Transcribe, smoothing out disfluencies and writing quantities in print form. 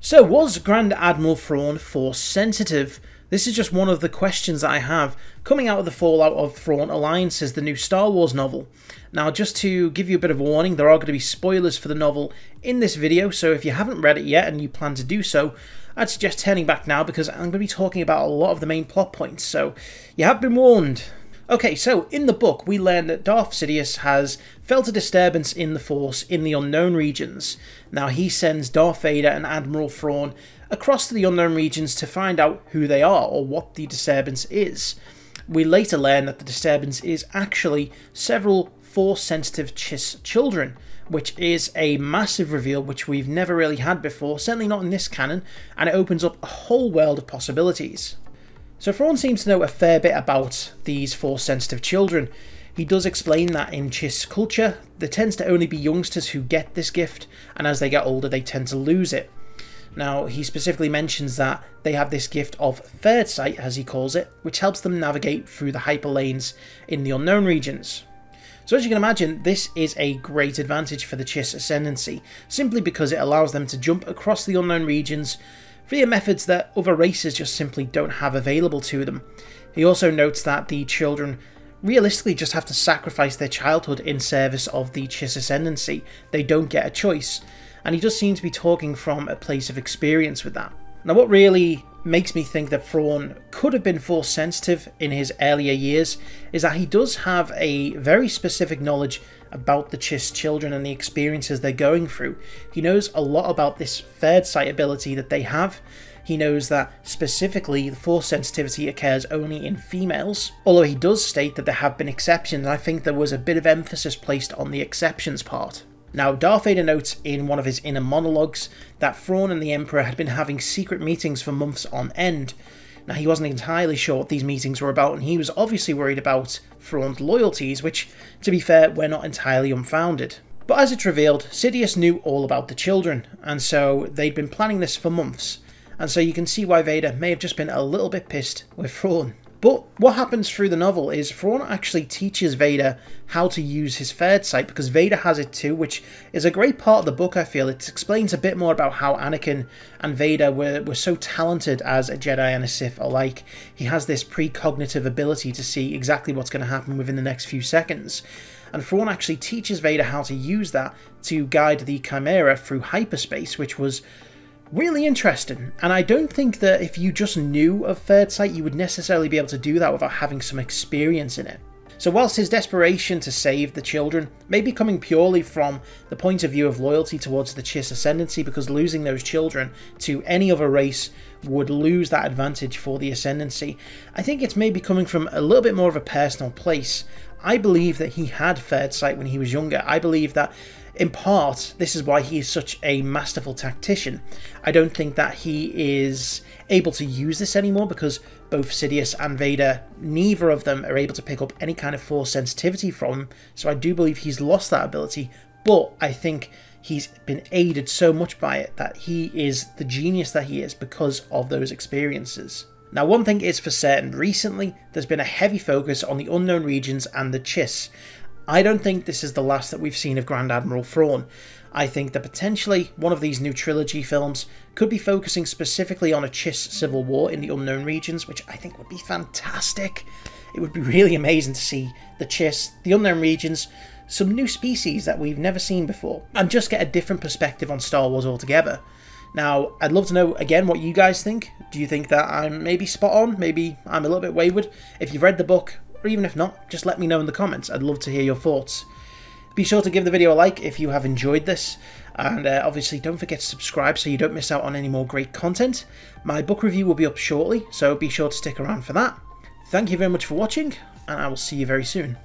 So, was Grand Admiral Thrawn Force sensitive? This is just one of the questions that I have coming out of the fallout of Thrawn Alliances, the new Star Wars novel. Now, just to give you a bit of a warning, there are going to be spoilers for the novel in this video, so if you haven't read it yet and you plan to do so, I'd suggest turning back now because I'm going to be talking about a lot of the main plot points, so you have been warned. Okay, so in the book we learn that Darth Sidious has felt a disturbance in the Force in the unknown regions. Now he sends Darth Vader and Admiral Thrawn across to the unknown regions to find out who they are or what the disturbance is. We later learn that the disturbance is actually several Force-sensitive Chiss children, which is a massive reveal which we've never really had before, certainly not in this canon, and it opens up a whole world of possibilities. So Thrawn seems to know a fair bit about these Force-sensitive children. He does explain that in Chiss culture, there tends to only be youngsters who get this gift, and as they get older they tend to lose it. Now, he specifically mentions that they have this gift of third sight, as he calls it, which helps them navigate through the hyperlanes in the unknown regions. So as you can imagine, this is a great advantage for the Chiss Ascendancy, simply because it allows them to jump across the unknown regions via methods that other races just simply don't have available to them. He also notes that the children realistically just have to sacrifice their childhood in service of the Chiss Ascendancy. They don't get a choice, and he does seem to be talking from a place of experience with that. Now, what really makes me think that Thrawn could have been Force sensitive in his earlier years is that he does have a very specific knowledge about the Chiss children and the experiences they're going through. He knows a lot about this third sight ability that they have. He knows that specifically the Force sensitivity occurs only in females, although he does state that there have been exceptions, and I think there was a bit of emphasis placed on the exceptions part. Now, Darth Vader notes in one of his inner monologues that Thrawn and the Emperor had been having secret meetings for months on end. Now, he wasn't entirely sure what these meetings were about, and he was obviously worried about Thrawn's loyalties, which, to be fair, were not entirely unfounded. But as it's revealed, Sidious knew all about the children, and so they'd been planning this for months, and so you can see why Vader may have just been a little bit pissed with Thrawn. But what happens through the novel is Thrawn actually teaches Vader how to use his third sight, because Vader has it too, which is a great part of the book, I feel. It explains a bit more about how Anakin and Vader were so talented as a Jedi and a Sith alike. He has this precognitive ability to see exactly what's going to happen within the next few seconds. And Thrawn actually teaches Vader how to use that to guide the Chimera through hyperspace, which was really interesting, and I don't think that if you just knew of third sight you would necessarily be able to do that without having some experience in it. So whilst his desperation to save the children may be coming purely from the point of view of loyalty towards the Chiss Ascendancy, because losing those children to any other race would lose that advantage for the Ascendancy, I think it's maybe coming from a little bit more of a personal place. I believe that he had third sight when he was younger. I believe that in part, this is why he is such a masterful tactician. I don't think that he is able to use this anymore because both Sidious and Vader, neither of them are able to pick up any kind of Force sensitivity from him, so I do believe he's lost that ability, but I think he's been aided so much by it that he is the genius that he is because of those experiences. Now, one thing is for certain, recently there's been a heavy focus on the unknown regions and the Chiss. I don't think this is the last that we've seen of Grand Admiral Thrawn. I think that potentially one of these new trilogy films could be focusing specifically on a Chiss civil war in the unknown regions, which I think would be fantastic. It would be really amazing to see the Chiss, the unknown regions, some new species that we've never seen before, and just get a different perspective on Star Wars altogether. Now, I'd love to know, again, what you guys think. Do you think that I'm maybe spot on? Maybe I'm a little bit wayward? If you've read the book, or even if not, just let me know in the comments. I'd love to hear your thoughts. Be sure to give the video a like if you have enjoyed this, and obviously don't forget to subscribe so you don't miss out on any more great content. My book review will be up shortly, so be sure to stick around for that. Thank you very much for watching, and I will see you very soon.